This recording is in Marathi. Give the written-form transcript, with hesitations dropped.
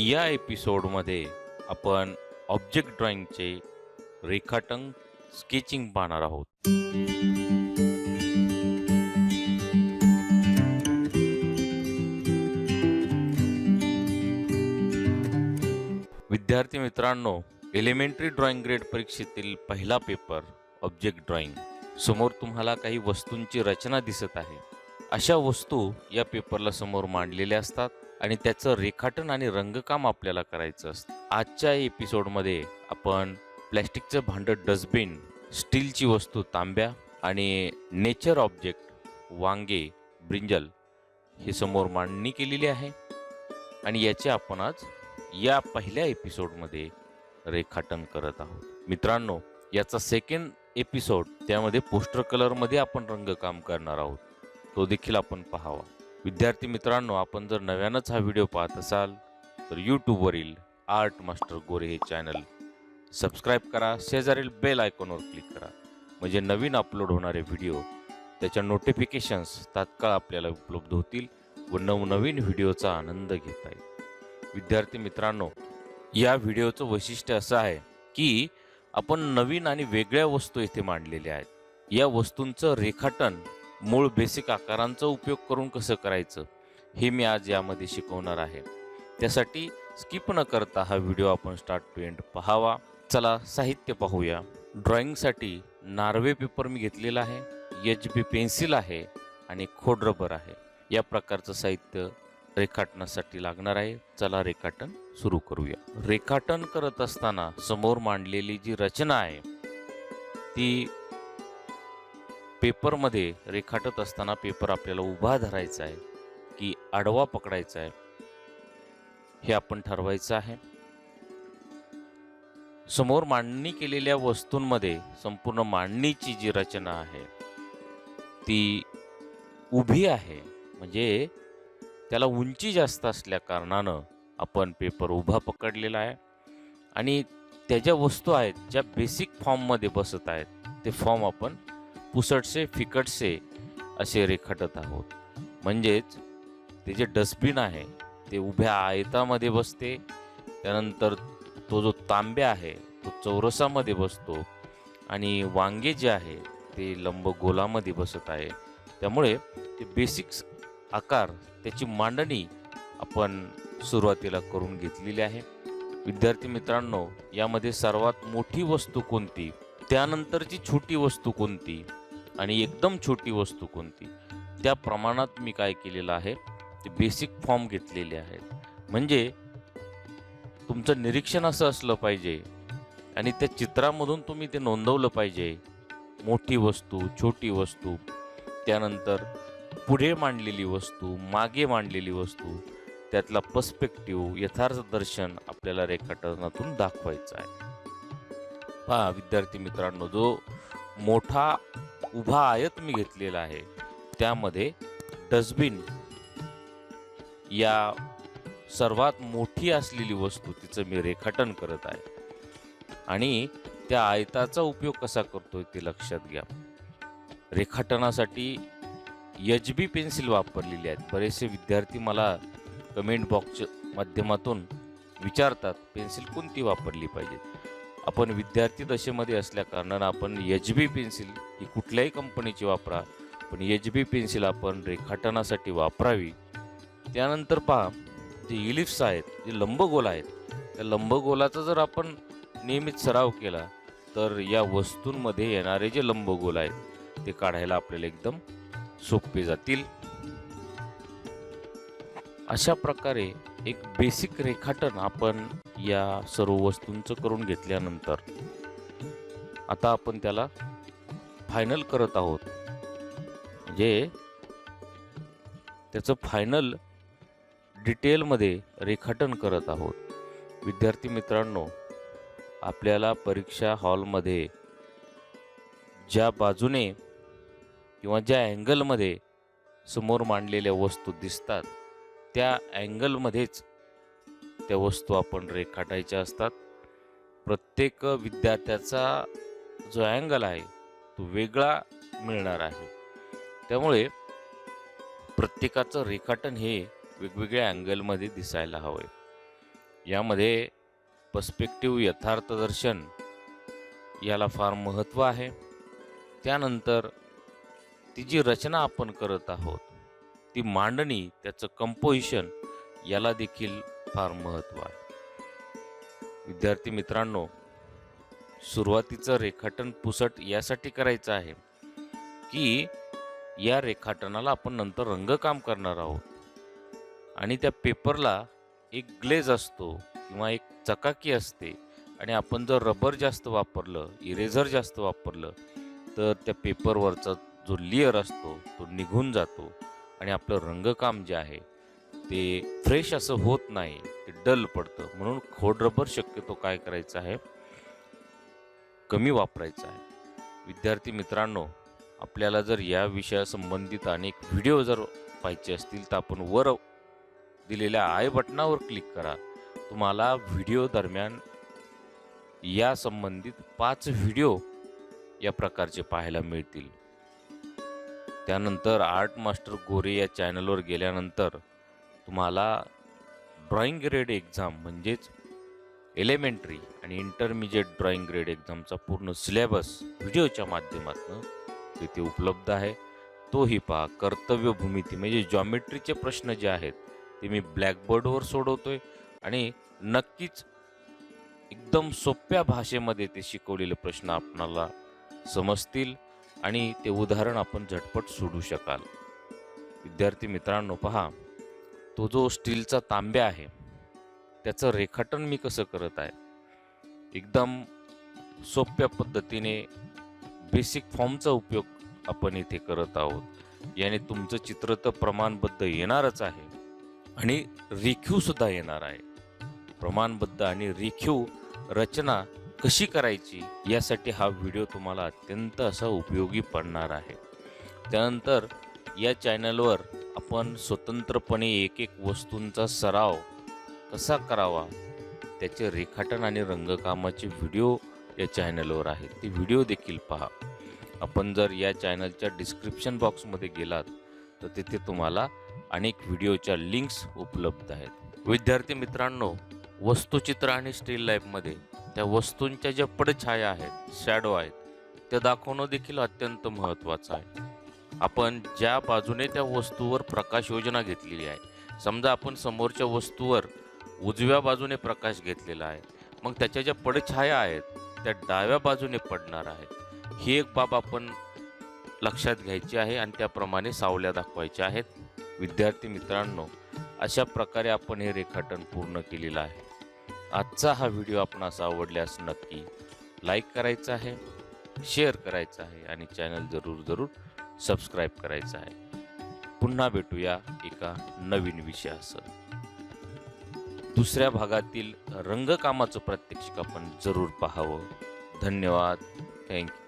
या एपिसोडमध्ये आपण ऑब्जेक्ट ड्रॉइंगचे रेखाटन स्केचिंग पाहणार आहोत. विद्यार्थी मित्रांनो, एलिमेंटरी ड्रॉइंग ग्रेड परीक्षेतील पहिला पेपर ऑब्जेक्ट ड्रॉइंग. समोर तुम्हाला काही वस्तूंची रचना दिसत आहे. अशा वस्तू या पेपरला समोर मांडलेल्या असतात आणि त्याचं रेखाटन आणि रंगकाम आपल्याला करायचं असतं. आजच्या एपिसोडमध्ये आपण प्लॅस्टिकचं भांडं डस्टबिन, स्टीलची वस्तू तांब्या आणि नेचर ऑब्जेक्ट वांगे, ब्रिंजल हे समोर मांडणी केलेली आहे आणि याचे आपण आज या पहिल्या एपिसोडमध्ये रेखाटन करत आहोत. मित्रांनो, याचा सेकंड एपिसोड त्यामध्ये पोस्टर कलरमध्ये आपण रंगकाम करणार आहोत. तो देखील आपण पाहावा. विद्यार्थी मित्रांनो, आपण जर नव्यानंच हा व्हिडिओ पाहत असाल तर यूट्यूबवरील आर्ट मास्टर गोरे हे चॅनल सबस्क्राईब करा. शेजारील बेल आयकॉनवर क्लिक करा, म्हणजे नवीन अपलोड होणारे व्हिडिओ त्याच्या नोटिफिकेशन्स तात्काळ आपल्याला उपलब्ध होतील व नवनवीन व्हिडिओचा आनंद घेता येईल. विद्यार्थी मित्रांनो, या व्हिडिओचं वैशिष्ट्य असं आहे की आपण नवीन आणि वेगळ्या वस्तू येथे मांडलेल्या आहेत. या वस्तूंचं रेखाटन मूळ बेसिक आकारांचा उपयोग करून कसं करायचं हे मी आज यामध्ये शिकवणार आहे. त्यासाठी स्किप न करता हा व्हिडिओ आपण स्टार्ट टू एंड पाहावा. चला साहित्य पाहूया. ड्रॉइंगसाठी नार्वे पेपर मी घेतलेला आहे, HB पेन्सिल आहे आणि खोड रबर आहे. या प्रकारचं साहित्य रेखाटनासाठी लागणार आहे. चला रेखाटन सुरू करूया. रेखाटन करत असताना समोर मांडलेली जी रचना आहे ती पेपरमध्ये रेखाटत असताना पेपर आपल्याला उभा धरायचा आहे की आडवा पकडायचा आहे हे आपण ठरवायचं आहे. समोर मांडणी केलेल्या वस्तूंमध्ये संपूर्ण मांडणीची जी रचना आहे ती उभी आहे, म्हणजे त्याला उंची जास्त असल्या कारणानं आपण पेपर उभा पकडलेला आहे आणि त्या ज्या वस्तू आहेत ज्या बेसिक फॉर्ममध्ये बसत आहेत ते फॉर्म आपण पुसटसे फिकटसे असे रेखाटत आहोत. म्हणजेच ते जे डस्टबिन आहे ते उभ्या आयतामध्ये बसते, त्यानंतर तो जो तांब्या आहे तो चौरसामध्ये बसतो आणि वांगे जे आहे ते लंबगोलामध्ये बसत आहे. त्यामुळे ते बेसिक्स आकार त्याची मांडणी आपण सुरुवातीला करून घेतलेली आहे. विद्यार्थी मित्रांनो, यामध्ये सर्वात मोठी वस्तू कोणती, त्यानंतरची छोटी वस्तू कोणती आणि एकदम छोटी वस्तू कोणती, त्या प्रमाणात मी काय केलेलं आहे ते बेसिक फॉर्म घेतलेले आहेत. म्हणजे तुमचं निरीक्षण असं असलं पाहिजे आणि त्या चित्रामधून तुम्ही ते नोंदवलं पाहिजे. मोठी वस्तू, छोटी वस्तू, त्यानंतर पुढे मांडलेली वस्तू, मागे मांडलेली वस्तू, त्यातला पर्स्पेक्टिव्ह यथार्थ दर्शन आपल्याला रेखाटनातून दाखवायचं आहे. पहा विद्यार्थी मित्रांनो, जो मोठा उभा आयत मी घेतलेला आहे त्यामध्ये डस्टबिन या सर्वात मोठी असलेली वस्तू तिचं मी रेखाटन करत आहे आणि त्या आयताचा उपयोग कसा करतोय ते लक्षात घ्या. रेखाटनासाठी HB पेन्सिल वापरलेली आहेत. बरेचसे विद्यार्थी मला कमेंट बॉक्सच्या माध्यमातून विचारतात पेन्सिल कोणती वापरली पाहिजे. आपण विद्यार्थी दशेमध्ये असल्या कारणानं आपण HB पेन्सिल ही कुठल्याही कंपनीची वापरा, पण HB पेन्सिल आपण रेखाटनासाठी वापरावी. त्यानंतर पहा, जे इलिप्स आहेत, जे लंबगोल आहेत, त्या लंबगोलाचा जर आपण नियमित सराव केला तर या वस्तूंमध्ये येणारे जे लंबगोल आहेत ते काढायला आपल्याला एकदम सोपे जातील. अशा प्रकारे एक बेसिक रेखाटन आपण या सर्व वस्तूंचं करून घेतल्यानंतर आता आपण त्याला फायनल करत आहोत, म्हणजे त्याचं फायनल डिटेलमध्ये रेखाटन करत आहोत. विद्यार्थी मित्रांनो, आपल्याला परीक्षा हॉलमध्ये ज्या बाजूने किंवा ज्या अँगलमध्ये समोर मांडलेल्या वस्तू दिसतात त्या अँगलमध्येच त्या वस्तू आपण रेखाटायच्या असतात. प्रत्येक विद्यार्थ्याचा जो अँगल आहे तो वेगळा मिळणार आहे. त्यामुळे प्रत्येकाचं रेखाटन हे वेगवेगळ्या अँगलमध्ये दिसायला हवं. यामध्ये पर्स्पेक्टिव्ह यथार्थदर्शन याला फार महत्त्व आहे. त्यानंतर ती जी रचना आपण करत आहोत, ती मांडणी, त्याचं कंपोजिशन याला देखील फार महत्त्व आहे. विद्यार्थी मित्रांनो, सुरुवातीचं रेखाटन पुसट यासाठी करायचं आहे की या रेखाटनाला आपण नंतर रंगकाम करणार आहोत आणि त्या पेपरला एक ग्लेज असतो किंवा एक चकाकी असते आणि आपण जर रबर जास्त वापरलं, इरेझर जास्त वापरलं तर त्या पेपरवरचा जो लेयर असतो तो निघून जातो आणि आपलं रंगकाम जे आहे ते फ्रेश असं होत नाही, ते डल पडतं. म्हणून खोड रबर शक्यतो काय करायचं आहे, कमी वापरायचं आहे. विद्यार्थी मित्रांनो, आपल्याला जर या विषयासंबंधित अनेक व्हिडिओ जर पाहायचे असतील तर आपण वर दिलेल्या आय बटनावर क्लिक करा. तुम्हाला व्हिडिओ दरम्यान या संबंधित 5 व्हिडिओ या प्रकारचे पाहायला मिळतील. त्यानंतर आर्ट मास्टर गोरे या चॅनलवर गेल्यानंतर तुम्हाला ड्रॉइंग ग्रेड एक्झाम म्हणजेच एलिमेंटरी आणि इंटरमिजिएट ड्रॉइंग ग्रेड एक्झामचा पूर्ण सिलेबस व्हिडिओच्या माध्यमातून तिथे उपलब्ध आहे. तोही पहा. कर्तव्य भूमिती म्हणजे जॉमेट्रीचे प्रश्न जे आहेत ते मी ब्लॅकबोर्डवर सोडवतोय आणि नक्कीच एकदम सोप्या भाषेमध्ये ते शिकवलेले प्रश्न आपणाला समजतील आणि ते उदाहरण आपण झटपट सोडवू शकाल. विद्यार्थी मित्रांनो, पहा, तो जो स्टीलचा तांब्या आहे त्याचं रेखाटन मी कसं करत आहे. एकदम सोप्या पद्धतीने बेसिक फॉर्मचा उपयोग आपण इथे करत आहोत. याने तुमचं चित्र तर प्रमाणबद्ध येणारच आहे आणि रेखीव सुद्धा येणार आहे. प्रमाणबद्ध आणि रेखीव रचना कशी करायची यासाठी हा व्हिडिओ तुम्हाला अत्यंत असा उपयोगी पडणार आहे. त्यानंतर या चॅनलवर आपण स्वतंत्रपणे एक एक वस्तूंचा सराव कसा करावा त्याचे रेखाटन आणि रंगकामाचे व्हिडिओ या चॅनलवर आहेत. ते व्हिडिओ देखील पहा. आपण जर या चॅनलच्या डिस्क्रिप्शन बॉक्समध्ये गेलात तर तिथे तुम्हाला अनेक व्हिडिओच्या लिंक्स उपलब्ध आहेत. विद्यार्थी मित्रांनो, वस्तुचित्र आणि स्टील लाईफमध्ये त्या वस्तूंच्या ज्या पडछाया आहेत, शॅडो आहेत, त्या दाखवणं देखील अत्यंत महत्त्वाचं आहे. आपण ज्या बाजूने त्या वस्तूवर प्रकाश योजना घेतलेली आहे, समजा आपण समोरच्या वस्तूवर उजव्या बाजूने प्रकाश घेतलेला आहे, मग त्याच्या ज्या पडछाया आहेत त्या डाव्या बाजूने पडणार आहेत. ही एक बाब आपण लक्षात घ्यायची आहे आणि त्याप्रमाणे सावल्या दाखवायच्या आहेत. विद्यार्थी मित्रांनो, अशा प्रकारे आपण हे रेखाटन पूर्ण केलेलं आहे. आजचा हा व्हिडिओ आपणास आवडल्यास नक्की लाईक करायचा आहे, शेअर करायचा आहे आणि चॅनल जरूर सबस्क्राईब करायचं आहे. पुन्हा भेटूया एका नवीन विषयासह. दुसऱ्या भागातील रंगकामाचं प्रात्यक्षिक आपण जरूर पाहावं. धन्यवाद. थँक्यू.